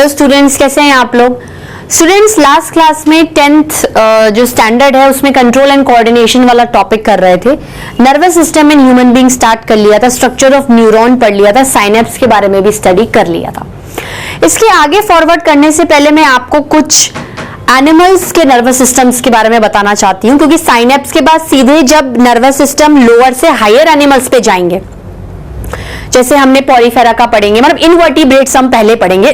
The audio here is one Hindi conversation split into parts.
हेलो स्टूडेंट्स, कैसे हैं आप लोग। स्टूडेंट्स, लास्ट क्लास में 10th जो स्टैंडर्ड है उसमें कंट्रोल एंड कोऑर्डिनेशन वाला टॉपिक कर रहे थे। Nervous system in human being start कर लिया था, स्ट्रक्चर ऑफ न्यूरॉन पढ़ लिया था, साइनेप्स के बारे में भी स्टडी कर लिया था। इसके आगे फॉरवर्ड करने से पहले मैं आपको कुछ एनिमल्स के नर्वस सिस्टम्स के बारे में बताना चाहती हूँ, क्योंकि साइनेप्स के बाद सीधे जब नर्वस सिस्टम लोअर से हायर एनिमल्स पे जाएंगे, जैसे हमने पॉरीफेरा का पढ़ेंगे, मतलब इनवर्टिब्रेट्स हम पहले पढ़ेंगे,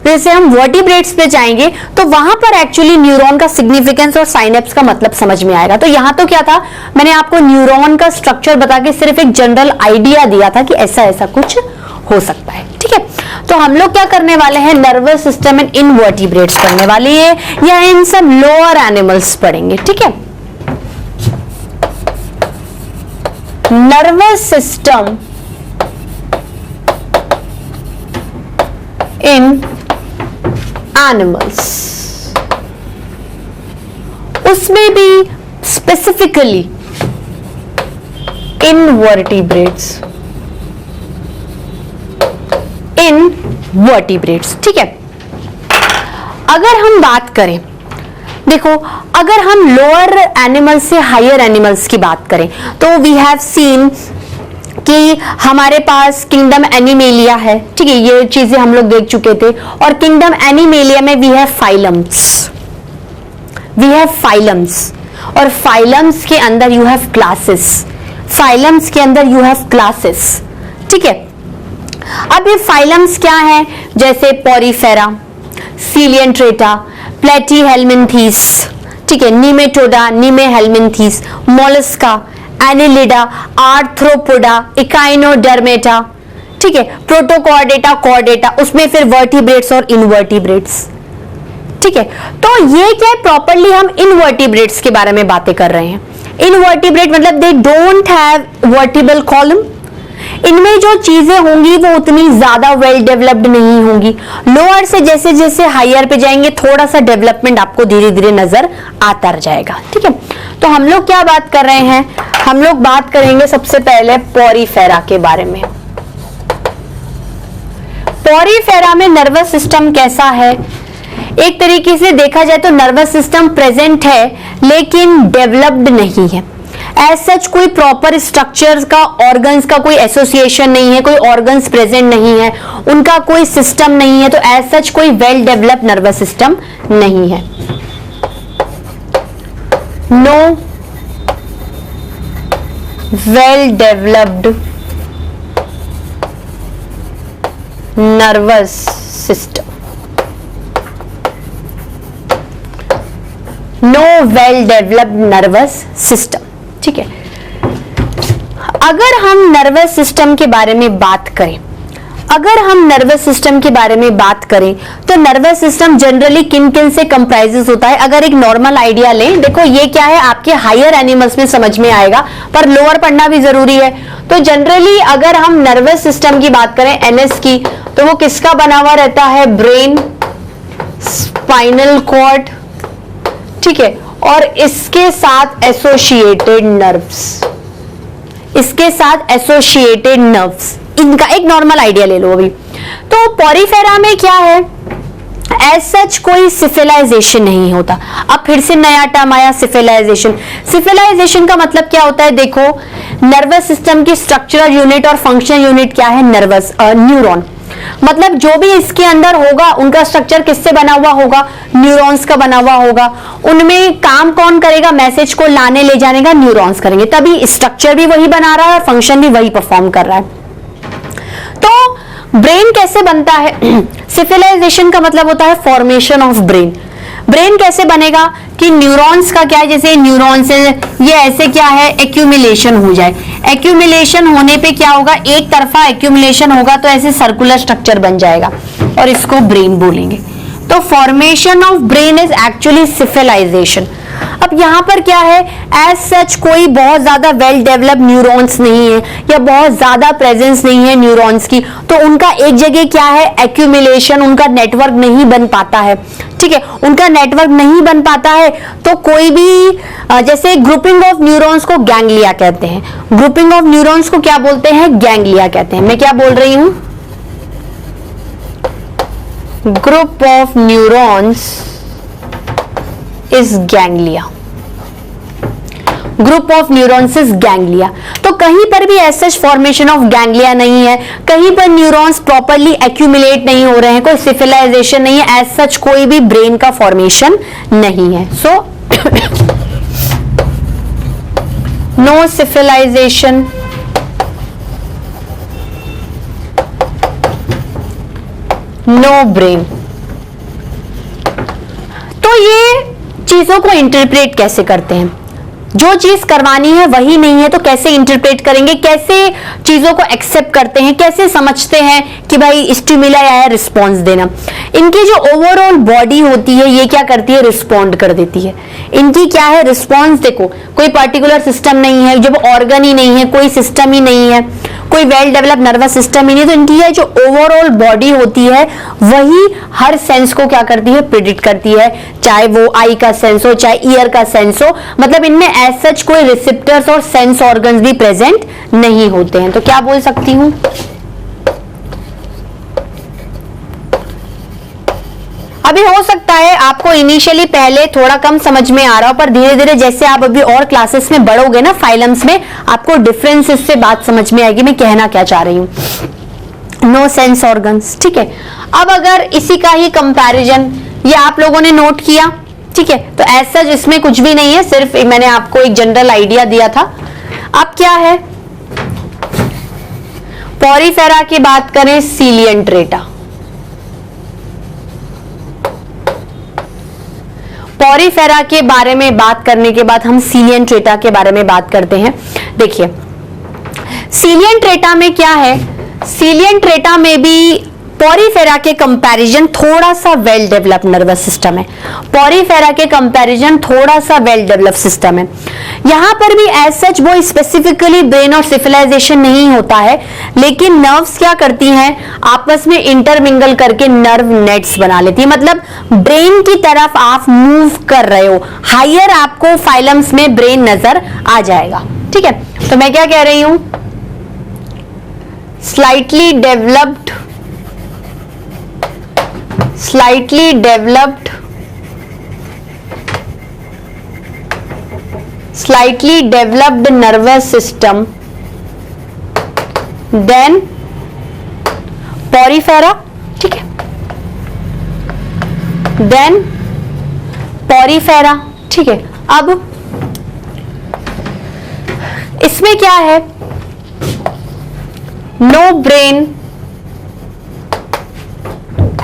जैसे हम वर्टिब्रेट्स पे जाएंगे तो वहां पर एक्चुअली न्यूरॉन का सिग्निफिकेंस और साइनेप्स का मतलब समझ में आएगा। तो यहां तो क्या था, मैंने आपको न्यूरॉन का स्ट्रक्चर बता के सिर्फ एक जनरल आइडिया दिया था कि ऐसा ऐसा कुछ हो सकता है। ठीक है, तो हम लोग क्या करने वाले हैं, नर्वस सिस्टम इन इनवर्टिब्रेट्स पढ़ने वाले हैं या इन सब लोअर एनिमल्स पढ़ेंगे। ठीक है, नर्वस सिस्टम इन एनिमल्स, उसमें भी स्पेसिफिकली इनवर्टिब्रेट्स, इनवर्टिब्रेट्स। ठीक है, अगर हम बात करें, देखो अगर हम लोअर एनिमल्स से हायर एनिमल्स की बात करें तो वी हैव सीन कि हमारे पास किंगडम एनिमेलिया है। ठीक है, ये चीजें हम लोग देख चुके थे। और किंगडम एनिमेलिया में we have phylums, we have phylums, और फाइलम्स के अंदर यू हैव क्लासेस, फाइलम्स के अंदर यू हैव क्लासेस। ठीक है, अब ये फाइलम्स क्या है, जैसे पॉरीफेरा, सीलियंट्रेटा, प्लेटीहेल्मिन्थीस, ठीक है, नीमेटोडा, नीमेहेल्मिन्थीस, मोलस्का, एनिलिडा, आर्थ्रोपोडा, इकाइनोडर्मेटा, ठीक है, प्रोटोकॉर्डेटा, कॉर्डेटा, उसमें फिर वर्टिब्रेट्स और इनवर्टिब्रेट्स। ठीक है, तो ये क्या है, प्रॉपरली हम इनवर्टिब्रेट्स के बारे में बातें कर रहे हैं। इनवर्टिब्रेट मतलब they don't have vertebral column, इनमें जो चीजें होंगी वो उतनी ज्यादा वेल डेवलप्ड नहीं होंगी। लोअर से जैसे जैसे हायर पे जाएंगे थोड़ा सा डेवलपमेंट आपको धीरे धीरे नजर आता जाएगा। ठीक है, तो हम लोग क्या बात कर रहे हैं, हम लोग बात करेंगे सबसे पहले पॉरीफेरा के बारे में। पॉरीफेरा में नर्वस सिस्टम कैसा है, एक तरीके से देखा जाए तो नर्वस सिस्टम प्रेजेंट है लेकिन डेवलप्ड नहीं है। एज सच कोई प्रॉपर स्ट्रक्चर का, ऑर्गन्स का कोई एसोसिएशन नहीं है, कोई ऑर्गन्स प्रेजेंट नहीं है, उनका कोई सिस्टम नहीं है, तो एज सच कोई वेल डेवलप्ड नर्वस सिस्टम नहीं है। No well developed nervous system, no well developed nervous system. ठीक है, अगर हम नर्वस सिस्टम के बारे में बात करें, अगर हम नर्वस सिस्टम के बारे में बात करें तो नर्वस सिस्टम जनरली किन किन से कंप्राइजेस होता है। अगर एक नॉर्मल आइडिया लें, देखो ये क्या है, आपके हायर एनिमल्स में समझ में आएगा पर लोअर पढ़ना भी जरूरी है। तो जनरली अगर हम नर्वस सिस्टम की बात करें, एनएस की, तो वो किसका बना हुआ रहता है, ब्रेन, स्पाइनल कॉर्ड, ठीक है, और इसके साथ एसोसिएटेड नर्व्स, इसके साथ एसोसिएटेड नर्व्स, इनका एक नॉर्मल आइडिया ले लो अभी। तो पॉरीफेरा में क्या है, एज सच कोई सिफिलाइजेशन नहीं होता। अब फिर से नया टर्म आया, सिफिलाइजेशन। सिफिलाइजेशन का मतलब क्या होता है, देखो नर्वस सिस्टम की स्ट्रक्चरल यूनिट और फंक्शनल यूनिट क्या है, नर्वस न्यूरॉन। मतलब जो भी इसके अंदर होगा उनका स्ट्रक्चर किससे बना हुआ होगा, न्यूरॉन्स का बना हुआ होगा। उनमें काम कौन करेगा, मैसेज को लाने ले जाने का न्यूरॉन्स करेंगे, तभी स्ट्रक्चर भी वही बना रहा है और फंक्शन भी वही परफॉर्म कर रहा है। तो ब्रेन कैसे बनता है, सिफिलाइजेशन का मतलब होता है फॉर्मेशन ऑफ ब्रेन। ब्रेन कैसे बनेगा कि न्यूरॉन्स का क्या है, जैसे न्यूरॉन से ये ऐसे क्या है, एक्यूमुलेशन हो जाए। एक्यूमुलेशन होने पे क्या होगा, एक तरफा एक्यूमुलेशन होगा तो ऐसे सर्कुलर स्ट्रक्चर बन जाएगा और इसको ब्रेन बोलेंगे। तो formation of brain is actually cephalization. अब यहाँ पर क्या है, एज सच कोई बहुत ज्यादा वेल डेवलप्ड न्यूरॉन्स नहीं है या बहुत ज्यादा प्रेजेंस नहीं है न्यूरॉन्स की, तो उनका एक जगह क्या है, एक्यूमुलेशन, उनका नेटवर्क नहीं बन पाता है। ठीक है, उनका नेटवर्क नहीं बन पाता है तो कोई भी, जैसे ग्रुपिंग ऑफ न्यूरॉन्स को गैंग्लिया कहते हैं, ग्रुपिंग ऑफ न्यूरॉन्स को क्या बोलते हैं, गैंग्लिया कहते हैं। मैं क्या बोल रही हूं, group of neurons is ganglia. Group of neurons is ganglia. तो कहीं पर भी ऐसा फॉर्मेशन ऑफ गैंग्लिया नहीं है, कहीं पर न्यूरॉन्स प्रॉपरली एक्यूमुलेट नहीं हो रहे हैं, कोई सिफिलाइजेशन नहीं है, एज सच कोई भी ब्रेन का फॉर्मेशन नहीं है। So no cephalization, no brain. तो ये चीजों को इंटरप्रेट कैसे करते हैं? जो चीज करवानी है वही नहीं है तो कैसे इंटरप्रेट करेंगे, कैसे चीजों को एक्सेप्ट करते हैं, कैसे समझते हैं कि भाई स्टिमुलाई आया, रिस्पॉन्स देना। इनकी जो ओवरऑल बॉडी होती है ये क्या करती है, रिस्पॉन्ड कर देती है। इनकी क्या है, रिस्पॉन्स। देखो कोई पर्टिकुलर सिस्टम नहीं है, जब ऑर्गन ही नहीं है, कोई सिस्टम ही नहीं है, कोई वेल डेवलप नर्वस सिस्टम ही नहीं, तो इनकी है जो ओवरऑल बॉडी होती है वही हर सेंस को क्या करती है, प्रिडिक्ट करती है, चाहे वो आई का सेंस हो, चाहे ईयर का सेंस हो। मतलब इनमें एज सच कोई रिसेप्टर्स और सेंस ऑर्गन्स भी प्रेजेंट नहीं होते हैं। तो क्या बोल सकती हूं, अभी हो सकता है आपको इनिशियली पहले थोड़ा कम समझ में आ रहा हो, पर धीरे धीरे जैसे आप अभी और क्लासेस में बढ़ोगे ना, फाइलम्स में, आपको डिफरेंसेस से बात समझ में आएगी मैं कहना क्या चाह रही हूं। नो सेंस ऑर्गन्स, ठीक है। अब अगर इसी का ही कंपैरिजन ये आप लोगों ने नोट किया, ठीक है, तो ऐसा इसमें कुछ भी नहीं है, सिर्फ मैंने आपको एक जनरल आइडिया दिया था। अब क्या है, पॉरीफेरा की बात करें, सीलियन ट्रेटा। पॉरीफेरा के बारे में बात करने के बाद हम सीलियन ट्रेटा के बारे में बात करते हैं। देखिए सीलियन ट्रेटा में क्या है, सीलियन ट्रेटा में भी पॉरीफेरा के कंपैरिजन थोड़ा सा वेल डेवलप नर्वस सिस्टम है। पॉरीफेरा के कंपैरिजन थोड़ा सा वेल डेवलप सिस्टम है। यहां पर भी एज सच वो स्पेसिफिकली ब्रेन और सिफिलाइजेशन नहीं होता है, लेकिन नर्व्स क्या करती हैं, आपस में इंटरमिंगल करके नर्व नेट्स बना लेती है। मतलब ब्रेन की तरफ आप मूव कर रहे हो, हायर आपको फाइलम्स में ब्रेन नजर आ जाएगा, ठीक है। तो मैं क्या कह रही हूं, slightly developed nervous system then porifera, ठीक है, then porifera, ठीक है। अब इसमें क्या है, no brain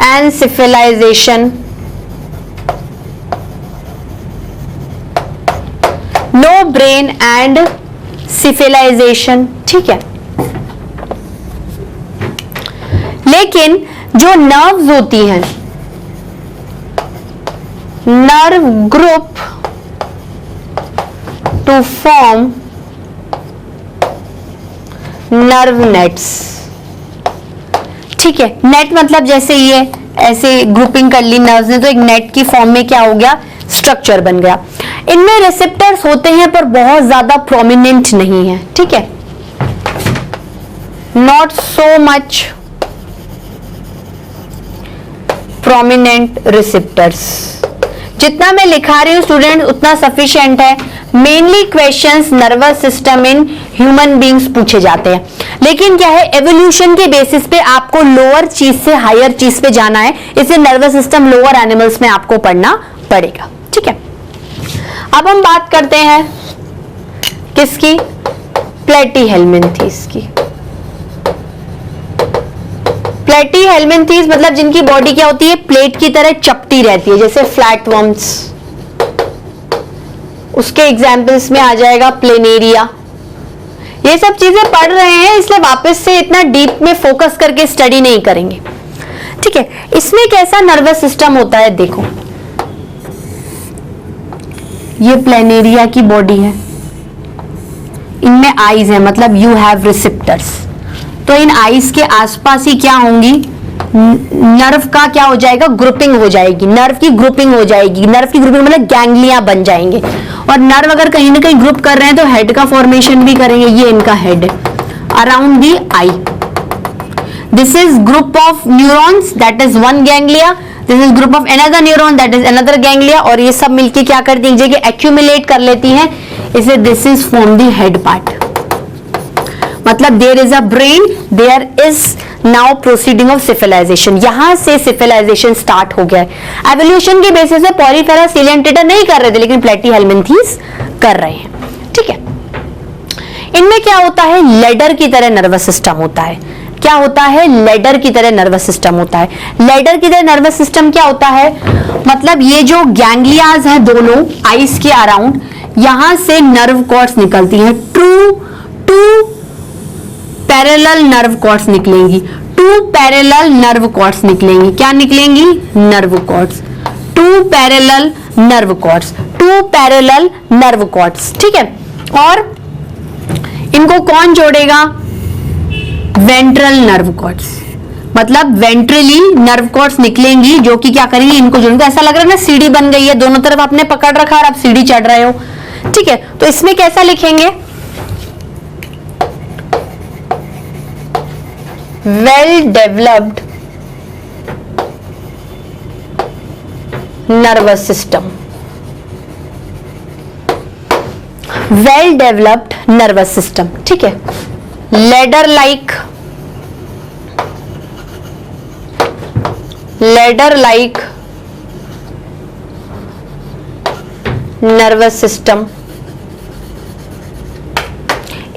and civilization, no brain and cephalization, ठीक है। लेकिन जो नर्व्स होती हैं, nerve group to form nerve nets, ठीक है। नेट मतलब जैसे ये ऐसे ग्रुपिंग कर ली नर्व्स ने तो एक नेट की फॉर्म में क्या हो गया, स्ट्रक्चर बन गया। इनमें रिसेप्टर्स होते हैं पर बहुत ज्यादा प्रोमिनेंट नहीं है, ठीक है, not so much prominent receptors. जितना मैं लिखा रही हूं स्टूडेंट उतना सफिशिएंट है। Mainly questions nervous system in human beings पूछे जाते हैं, लेकिन क्या है, एवोल्यूशन के बेसिस पे आपको लोअर चीज से हायर चीज पे जाना है, इसलिए नर्वस सिस्टम लोअर एनिमल्स में आपको पढ़ना पड़ेगा, ठीक है। अब हम बात करते हैं किसकी, प्लेटीहेल्मिन्थीज की। प्लेटीहेल्मिन्थीज मतलब जिनकी बॉडी क्या होती है, प्लेट की तरह चपटी रहती है, जैसे फ्लैटवर्म्स, उसके एग्जाम्पल्स में आ जाएगा प्लेनेरिया। ये सब चीजें पढ़ रहे हैं इसलिए वापस से इतना डीप में फोकस करके स्टडी नहीं करेंगे, ठीक है। इसमें कैसा नर्वस सिस्टम होता है, देखो ये प्लेनेरिया की बॉडी है, इनमें आईज है, मतलब यू हैव रिसेप्टर्स, तो इन आईज के आसपास ही क्या होंगी, नर्व का क्या हो जाएगा, ग्रुपिंग हो जाएगी, नर्व की ग्रुपिंग हो जाएगी। नर्व की ग्रुपिंग मतलब गैंग्लिया बन जाएंगे, और नर्व अगर कहीं ना कहीं ग्रुप कर रहे हैं तो हेड का फॉर्मेशन भी करेंगे। ये इनका हेड है around the I. This is group of neurons that is one ganglia, this is group of another neuron that is another ganglia, और ये सब मिलके क्या करती है, एक जगह एक्यूमुलेट कर लेती हैं, इसे this is form the head part. मतलब there is a brain, there is now proceeding of cephalization, यहां से सिफिलाइजेशन स्टार्ट हो गया है। एवोल्यूशन के बेसिस पे पॉलीफेरा सिलियंटेटा नहीं कर रहे थे, लेकिन प्लेटीहेल्मिन्थीज कर रहे हैं, ठीक है। इनमें क्या होता है, लेडर की तरह नर्वस सिस्टम होता है। क्या होता है, लेडर की तरह नर्वस सिस्टम होता है। लेडर की तरह नर्वस सिस्टम क्या होता है, मतलब ये जो गैंग्लियाज हैं दोनों आईज के अराउंड, यहां से नर्व कॉर्ड्स निकलती हैं, टू पैरेलल नर्व कॉर्ड्स निकलेंगी, टू पैरेलल नर्व कॉर्ड्स निकलेंगी। क्या निकलेंगी, nerve cords, two parallel nerve cords, two parallel nerve cords, ठीक है। और इनको कौन जोड़ेगा, वेंट्रल नर्व कॉर्ड्स, मतलब वेंट्रली नर्व कॉर्ड्स निकलेंगी जो कि क्या करेंगी, इनको जोड़ेंगे। ऐसा लग रहा है ना सीढ़ी बन गई है, दोनों तरफ आपने पकड़ रखा और आप सीढ़ी चढ़ रहे हो, ठीक है। तो इसमें कैसा लिखेंगे, well developed nervous system, well developed nervous system, ठीक है। Ladder like nervous system.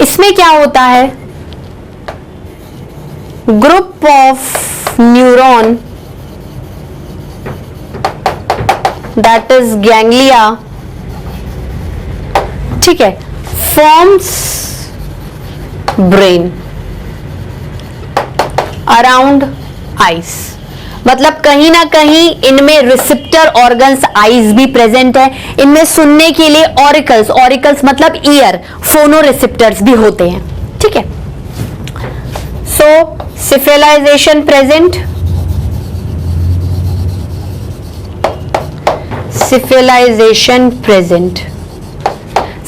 इसमें क्या होता है, group of neuron that is ganglia, ठीक है, फॉर्म्स ब्रेन अराउंड आईज। मतलब कहीं ना कहीं इनमें रिसेप्टर ऑर्गन्स आईज भी प्रेजेंट है, इनमें सुनने के लिए ऑरिकल्स, ऑरिकल्स मतलब ईयर, फोनो रिसेप्टर्स भी होते हैं, ठीक है। सो cephalisation present, cephalisation present,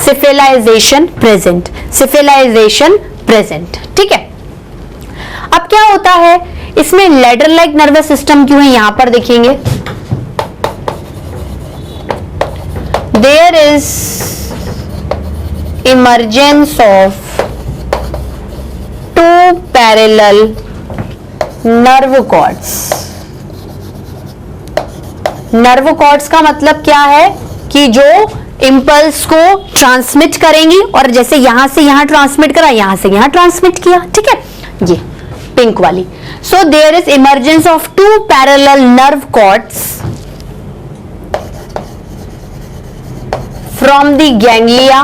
cephalisation present, cephalisation present, ठीक है। अब क्या होता है, इसमें लेडर लाइक नर्वस सिस्टम क्यों है, यहां पर देखेंगे, there is emergence of two parallel nerve cords. Nerve cords का मतलब क्या है कि जो इंपल्स को ट्रांसमिट करेंगी, और जैसे यहां से यहां ट्रांसमिट करा, यहां से यहां ट्रांसमिट किया, ठीक है, ये पिंक वाली। So there is emergence of two parallel nerve cords from the ganglia,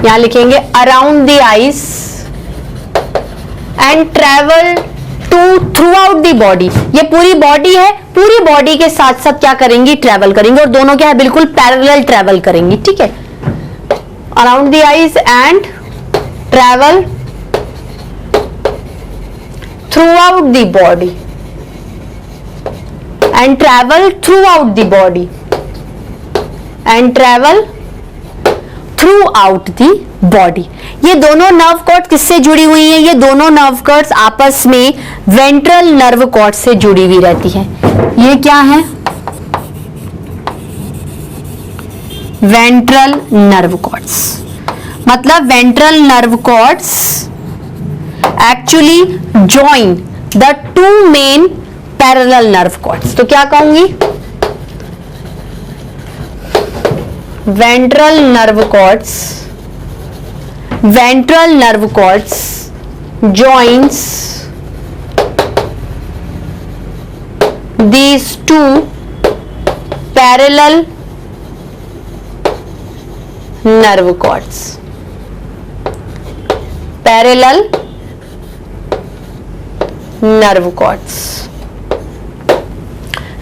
यहां लिखेंगे around the eyes, and travel throughout the body. ये पूरी बॉडी है, पूरी बॉडी के साथ साथ क्या करेंगी, ट्रेवल करेंगे, और दोनों क्या है, बिल्कुल पैरेलल ट्रेवल करेंगी, ठीक है। Around the eyes and travel throughout the body, and travel throughout the body, and travel throughout the body. ये दोनों नर्व कॉर्ड किससे जुड़ी हुई हैं, ये दोनों नर्व कॉर्ड्स आपस में वेंट्रल नर्व कॉर्ड से जुड़ी हुई रहती है। ये क्या है, वेंट्रल नर्व कॉर्ड्स, मतलब ventral nerve cords actually join the two main parallel nerve cords. तो क्या कहूंगी, ventral nerve cords joins these two parallel nerve cords, parallel nerve cords,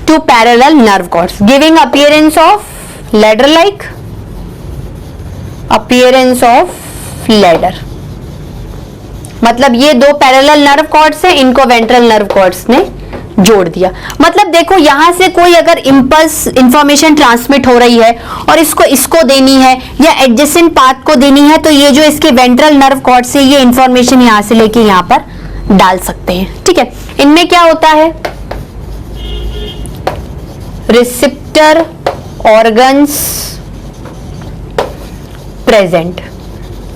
two parallel nerve cords giving appearance of ladder like, appearance of ladder। मतलब ये दो पैरेलल नर्व कॉर्ड्स हैं, इनको वेंट्रल नर्व कॉर्ड्स ने जोड़ दिया। मतलब देखो यहां से कोई अगर इंपल्स इंफॉर्मेशन ट्रांसमिट हो रही है और इसको देनी है या एडजेसेंट पाथ को देनी है, तो ये जो इसके वेंट्रल नर्व कॉर्ड से ये इंफॉर्मेशन यहां से लेके यहां पर डाल सकते हैं। ठीक है, इनमें क्या होता है, रिसेप्टर ऑर्गन्स प्रेजेंट,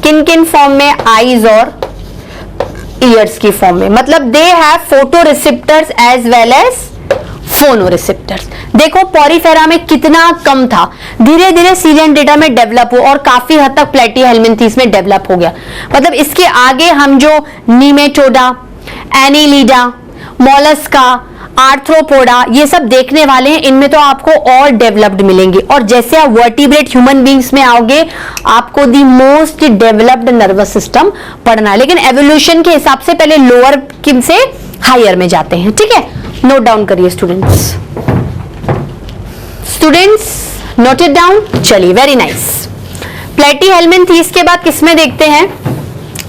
किन किन फॉर्म में, आईज और ईयर्स की फॉर्म में। मतलब they have photo receptors as well as phono receptors. देखो पॉरीफेरा में कितना कम था, धीरे धीरे सीलियनडेटा में डेवलप हुआ और काफी हद तक प्लेटिहेल्मिन्थीस में डेवलप हो गया। मतलब इसके आगे हम जो नीमेटोडा, एनीलिडा, मोलस्का, आर्थ्रोपोडा ये सब देखने वाले हैं, इनमें तो आपको और डेवलप्ड मिलेंगे। और जैसे आप वर्टिब्रेट ह्यूमन बींग्स में आओगे आपको the most developed nervous system पढ़ना है, लेकिन एवोल्यूशन के हिसाब से पहले लोअर किन से हायर में जाते हैं। ठीक है, नोट डाउन करिए स्टूडेंट्स, नोट इट डाउन। चलिए, वेरी नाइस। प्लेटिहेल्मिन्थीस के बाद किसमें देखते हैं,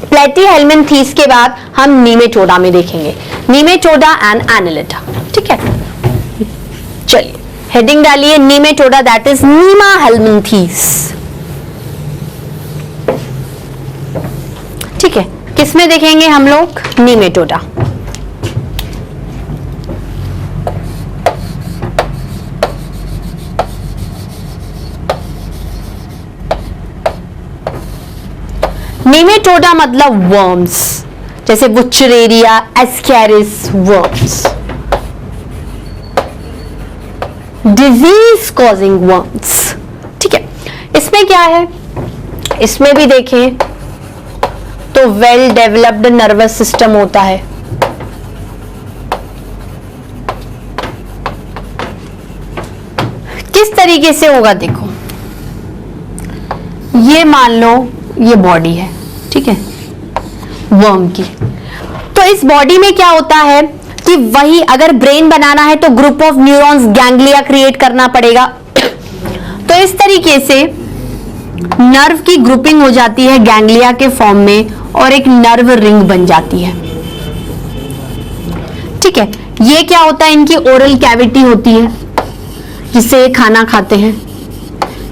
प्लेटिहेल्मिन्थीस के बाद हम नीमेटोडा में देखेंगे, नीमेटोडा एंड एनालिडा। ठीक है, चलिए हेडिंग डालिए नीमेटोडा, दैट इज नीमा हेल्मिन्थीस। ठीक है, किसमें देखेंगे हम लोग, नीमेटोडा। नीमेटोडा मतलब वर्म्स, जैसे Wuchereria, Ascaris worms, disease causing worms. ठीक है, इसमें क्या है, इसमें भी देखें तो वेल डेवलप्ड नर्वस सिस्टम होता है। किस तरीके से होगा, देखो ये मान लो ये बॉडी है, ठीक है, वर्म की। तो इस बॉडी में क्या होता है कि वही अगर ब्रेन बनाना है तो group of neurons, ganglia create करना पड़ेगा। तो इस तरीके से नर्व की ग्रुपिंग हो जाती है गैंग्लिया के फॉर्म में और एक नर्व रिंग बन जाती है। ठीक है, ये क्या होता है, इनकी ओरल कैविटी होती है जिससे ये खाना खाते हैं।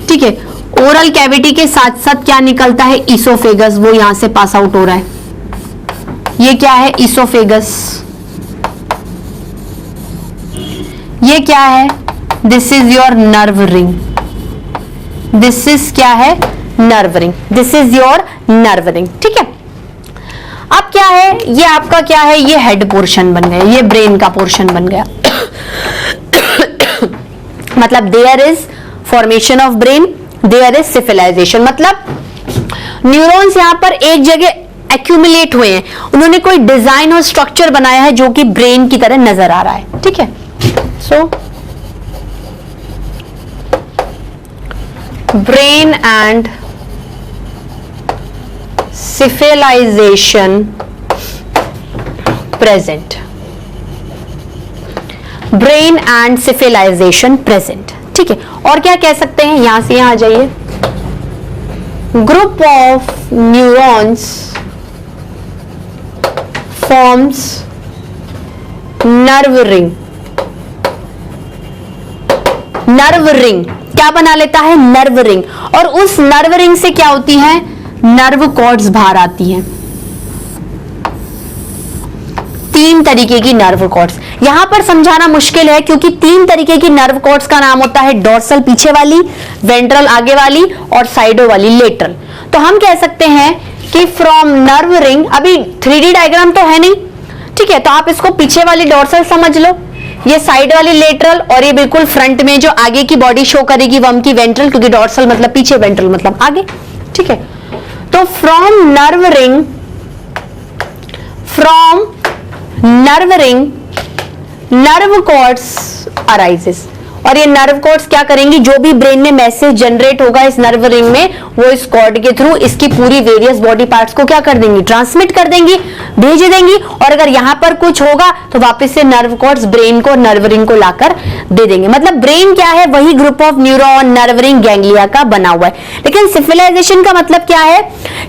ठीक है, ओरल कैविटी के साथ साथ क्या निकलता है, ईसोफेगस, वो यहां से पास आउट हो रहा है। ये क्या है, ईसोफेगस। ये क्या है, this is your nerve ring. This is क्या है, nerve ring. This is your nerve ring. ठीक है, अब क्या है, ये आपका क्या है, ये हेड पोर्शन बन गया, ये ब्रेन का पोर्शन बन गया। मतलब there is formation of brain, there is cephalization. मतलब न्यूरॉन्स यहां पर एक जगह एक्यूमुलेट हुए हैं, उन्होंने कोई डिजाइन और स्ट्रक्चर बनाया है जो कि ब्रेन की तरह नजर आ रहा है। ठीक है, so brain and cephalization present, brain and cephalization present. ठीक है, और क्या कह सकते हैं, यहां से यहां आ जाइए, group of neurons forms nerve ring. Nerve ring क्या बना लेता है, नर्व रिंग। और उस नर्व रिंग से क्या होती है, नर्व कॉर्ड्स बाहर आती हैं। तीन तरीके की नर्व कॉर्ड्स यहां पर समझाना मुश्किल है क्योंकि तीन तरीके की नर्व कॉर्ड्स का नाम होता है डोर्सल पीछे वाली, वेंट्रल आगे वाली और साइडो वाली लेटरल। तो हम कह सकते हैं कि फ्रॉम नर्व रिंग, अभी 3D डायग्राम तो है नहीं, ठीक है, तो आप इसको पीछे वाली डोर्सल समझ लो, ये साइड वाली लेटरल और ये बिल्कुल फ्रंट में जो आगे की बॉडी शो करेगी वर्म की वेंट्रल, क्योंकि डोर्सल मतलब पीछे, वेंट्रल मतलब आगे। ठीक है, तो from nerve ring, nerve cords arises. और ये नर्व कॉर्ड्स क्या करेंगी, जो भी ब्रेन में मैसेज जनरेट होगा इस नर्व रिंग में, वो इस कॉर्ड के थ्रू इसकी पूरी वेरियस बॉडी पार्ट्स को क्या कर देंगी, ट्रांसमिट कर देंगी, भेज देंगी। और अगर यहां पर कुछ होगा तो वापस से नर्व कॉर्ड्स ब्रेन को, नर्व रिंग को लाकर दे देंगे। मतलब ब्रेन क्या है, वही group of neuron, nerve ring, ganglia का बना हुआ है। लेकिन सिविलाइजेशन का मतलब क्या है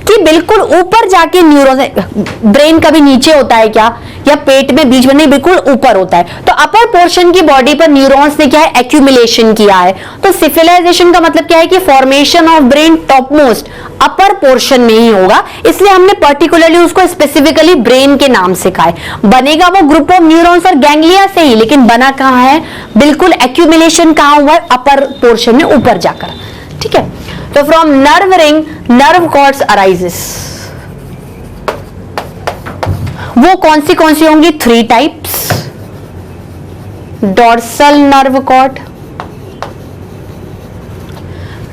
कि बिल्कुल ऊपर जाके न्यूरॉन, ब्रेन कभी नीचे होता है क्या, या पेट में बीच में, नहीं, बिल्कुल ऊपर होता है। तो अपर पोर्शन की बॉडी पर न्यूरॉन्स ने क्या है, एक्यूमुलेशन किया है। तो सिविलाइजेशन का मतलब क्या है कि formation of brain top most upper portion में ही होगा, इसलिए हमने पर्टिकुलरली उसको स्पेसिफिकली ब्रेन के नाम से कहा है। बनेगा वो ग्रुप ऑफ न्यूरॉन्स और गैंग्लिया से ही, लेकिन बना कहां है, बिल्कुल एक्यूमुलेशन कहां हुआ है, अपर पोर्शन में ऊपर जाकर। ठीक है, तो from nerve ring nerve cords arises. वो कौन सी होंगी, 3 types. Dorsal nerve cord,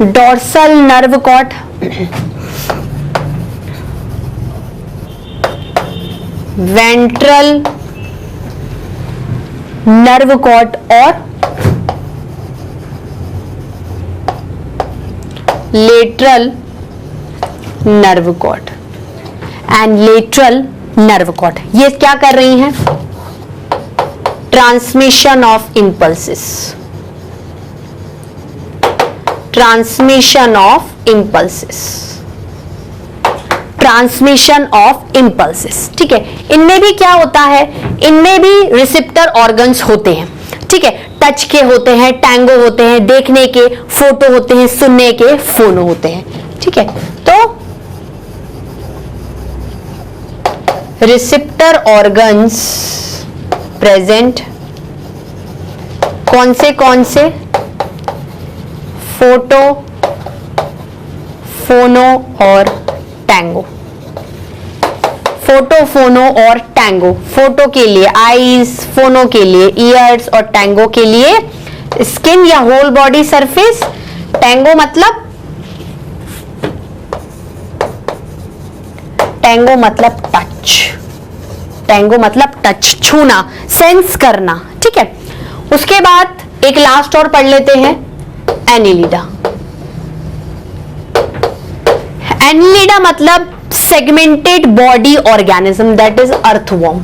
dorsal nerve cord, ventral nerve cord और lateral nerve cord and lateral nerve cord. ये क्या कर रही हैं, transmission of impulses, transmission of impulses, transmission of impulses. ठीक है, इनमें भी क्या होता है, इनमें भी रिसेप्टर ऑर्गन्स होते हैं। ठीक है, टच के होते हैं, टैंगो होते हैं, देखने के, फोटो होते हैं, सुनने के, फोनो होते हैं। ठीक है, तो रिसेप्टर ऑर्गन्स प्रेजेंट कौन से, फोटो, फोनो और टैंगो। फोटो, फोनो और टैंगो। फोटो के लिए आईज, फोनो के लिए ईयर्स और टैंगो के लिए स्किन या होल बॉडी सरफेस। टैंगो मतलब टच, टैंगो मतलब टच, छूना, सेंस करना। ठीक है, उसके बाद एक लास्ट और पढ़ लेते हैं, एनिलिडा। एनिलिडा मतलब segmented body organism, that is earthworm,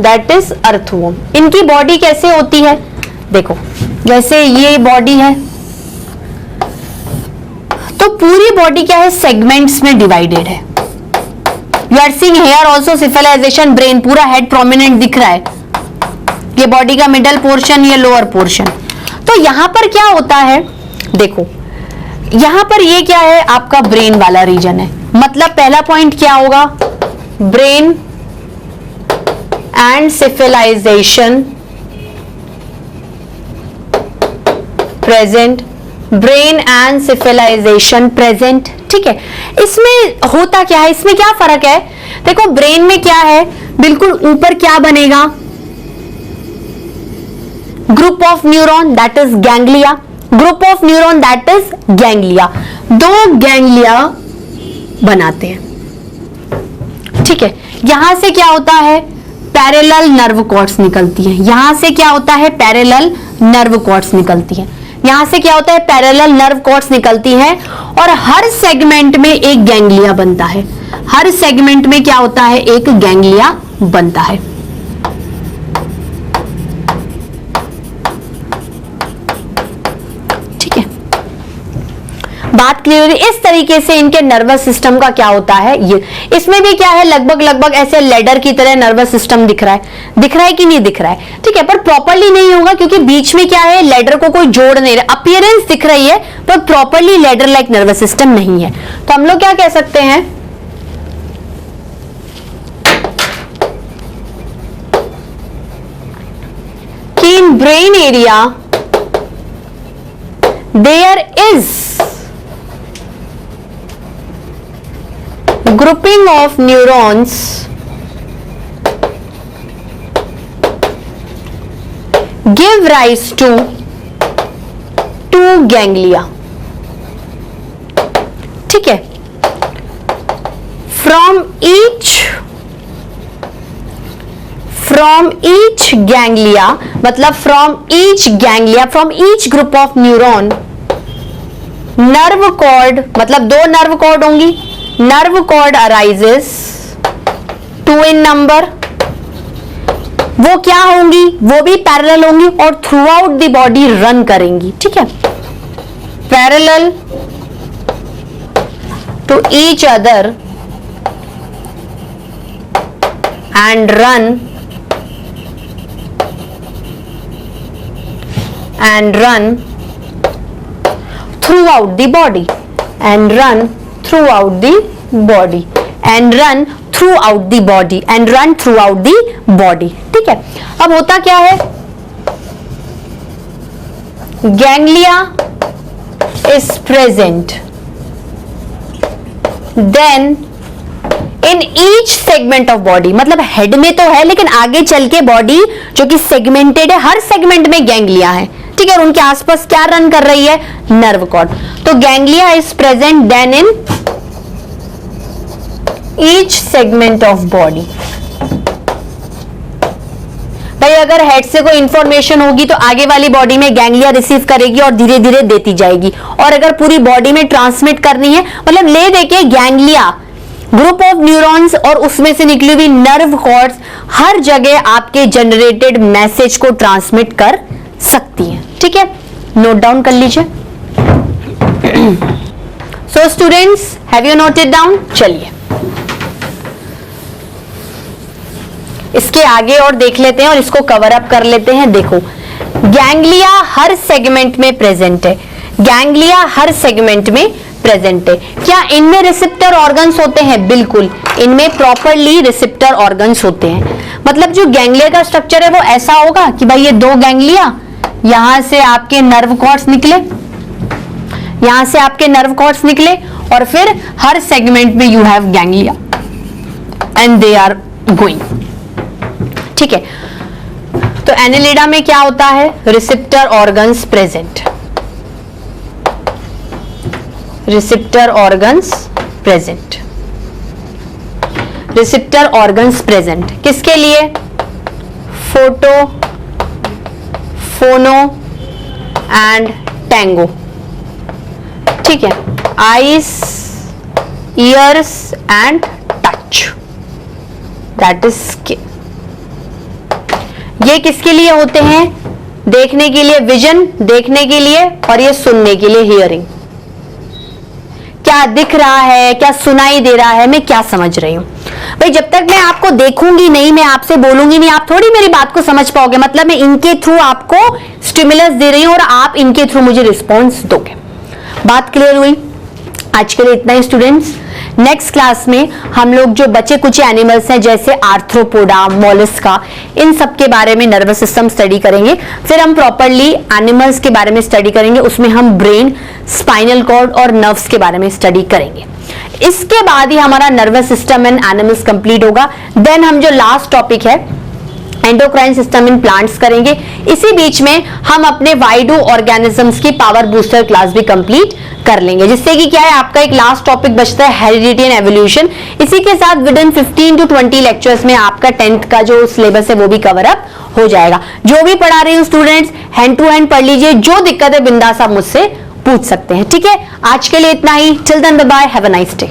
that is earthworm. इनकी बॉडी कैसे होती है, देखो जैसे ये बॉडी है, तो पूरी बॉडी क्या है, सेगमेंट्स में डिवाइडेड है। You are seeing here also cephalization, brain पूरा हेड प्रोमिनेंट दिख रहा है, ये बॉडी का मिडल पोर्शन, ये लोअर पोर्शन। तो यहां पर क्या होता है, देखो यहां पर ये क्या है, आपका ब्रेन वाला रीजन है। मतलब पहला पॉइंट क्या होगा, brain and cephalization present, brain and cephalization present. ठीक है, इसमें होता क्या है, इसमें क्या फर्क है, देखो ब्रेन में क्या है, बिल्कुल ऊपर क्या बनेगा, group of neuron that is ganglia, group of neuron that is ganglia, 2 ganglia बनाते हैं। ठीक है, यहां से क्या होता है, पैरेलल नर्व कॉर्ड्स निकलती है। यहां से क्या होता है, पैरेलल नर्व कॉर्ड्स निकलती है। यहां से क्या होता है, पैरेलल नर्व कॉर्ड्स निकलती हैं और हर सेगमेंट में एक गैंग्लिया बनता है। हर सेगमेंट में क्या होता है, एक गैंग्लिया बनता है। ठीक है, बात क्लियर है। इस तरीके से इनके नर्वस सिस्टम का क्या होता है, ये इसमें भी क्या है, लगभग ऐसे लेडर की तरह नर्वस सिस्टम दिख रहा है कि नहीं दिख रहा है। ठीक है, पर प्रॉपर्ली नहीं होगा क्योंकि बीच में क्या है, लेडर को कोई जोड़ नहीं रहा, अपीयरेंस दिख रही है पर properly ladder like nervous system नहीं है। तो हम लोग क्या कह सकते हैं, कि in brain area there is grouping of neurons give rise to 2 ganglia. ठीक है, फ्रॉम ईच गैंग्लिया, मतलब from each ganglia, from each group of neuron, nerve cord, मतलब 2 नर्व कॉर्ड होंगी, nerve cord arises 2 in number, वो क्या होंगी, वो भी पैरेलल होंगी और throughout the body run करेंगी, ठीक है, parallel to each other and run throughout the body and run throughout the body and run throughout the body and run throughout the body, ठीक है। अब होता क्या है, ganglia is present, then in each segment of body, मतलब हेड में तो है लेकिन आगे चल के बॉडी जो कि सेगमेंटेड है, हर सेगमेंट में गैंग्लिया है, ठीक है, और उनके आसपास क्या रन कर रही है, नर्व कॉर्ड। तो ganglia is present then in each segment of body. भाई अगर हेड से कोई इंफॉर्मेशन होगी तो आगे वाली बॉडी में गैंग्लिया रिसीव करेगी और धीरे धीरे देती जाएगी, और अगर पूरी बॉडी में ट्रांसमिट करनी है, मतलब ले देके गैंग्लिया ग्रुप ऑफ न्यूरॉन्स और उसमें से निकली हुई नर्व कॉर्ड्स हर जगह आपके जनरेटेड मैसेज को ट्रांसमिट कर सकती है, ठीक है, नोट डाउन कर लीजिए। So students, have you noted down? चलिए इसके आगे और देख लेते हैं और इसको कवर अप कर लेते हैं। देखो, गैंग्लिया हर सेगमेंट में प्रेजेंट है, गैंग्लिया हर सेगमेंट में प्रेजेंट है। क्या इनमें रिसेप्टर ऑर्गन्स होते हैं? बिल्कुल, इनमें प्रॉपरली रिसेप्टर ऑर्गन्स होते हैं। मतलब जो गैंग्लिया का स्ट्रक्चर है वो ऐसा होगा कि भाई ये 2 गैंग्लिया, यहां से आपके नर्व कॉर्ड्स निकले, यहां से आपके नर्व कॉर्ड्स निकले, और फिर हर सेगमेंट में you have ganglia and they are going, ठीक है। तो एनेलिडा में क्या होता है, receptor organs present, receptor organs present, receptor organs present किसके लिए? फोटो, फोनो एंड टैंगो, ठीक है, eyes, ears and touch, that is skin. ये किसके लिए होते हैं? देखने के लिए, विजन देखने के लिए, और ये सुनने के लिए, हियरिंग। क्या दिख रहा है, क्या सुनाई दे रहा है, मैं क्या समझ रही हूं। भाई जब तक मैं आपको देखूंगी नहीं, मैं आपसे बोलूंगी नहीं, आप थोड़ी मेरी बात को समझ पाओगे। मतलब मैं इनके थ्रू आपको स्टिमुलस दे रही हूं और आप इनके थ्रू मुझे रिस्पॉन्स दोगे। बात क्लियर हुई? आज के लिए इतना ही स्टूडेंट्स। नेक्स्ट क्लास में हम लोग जो बचे कुछ एनिमल्स हैं जैसे आर्थ्रोपोडा, मोलस्का, इन सब के बारे में नर्वस सिस्टम स्टडी करेंगे। फिर हम प्रॉपरली एनिमल्स के बारे में स्टडी करेंगे, उसमें हम ब्रेन, स्पाइनल कॉर्ड और नर्व्स के बारे में स्टडी करेंगे। इसके बाद ही हमारा nervous system in animals complete होगा। देन हम जो लास्ट टॉपिक है एंडोक्राइन सिस्टम इन प्लांट्स करेंगे। इसी बीच में हम अपने वाइडो ऑर्गेनिजम्स की पावर बूस्टर क्लास भी कंप्लीट कर लेंगे, जिससे कि क्या है, आपका एक लास्ट टॉपिक बचता है हेरिडिटी एंड एवोल्यूशन। इसी के साथ विद इन 15 to 20 लेक्चर्स में आपका 10th का जो सिलेबस है वो भी कवर अप हो जाएगा। जो भी पढ़ा रही हूँ स्टूडेंट्स, हैंड टू हैंड पढ़ लीजिए, जो दिक्कत है बिंदास आप मुझसे पूछ सकते हैं, ठीक है। आज के लिए इतना ही। Till then bye bye, have a nice day.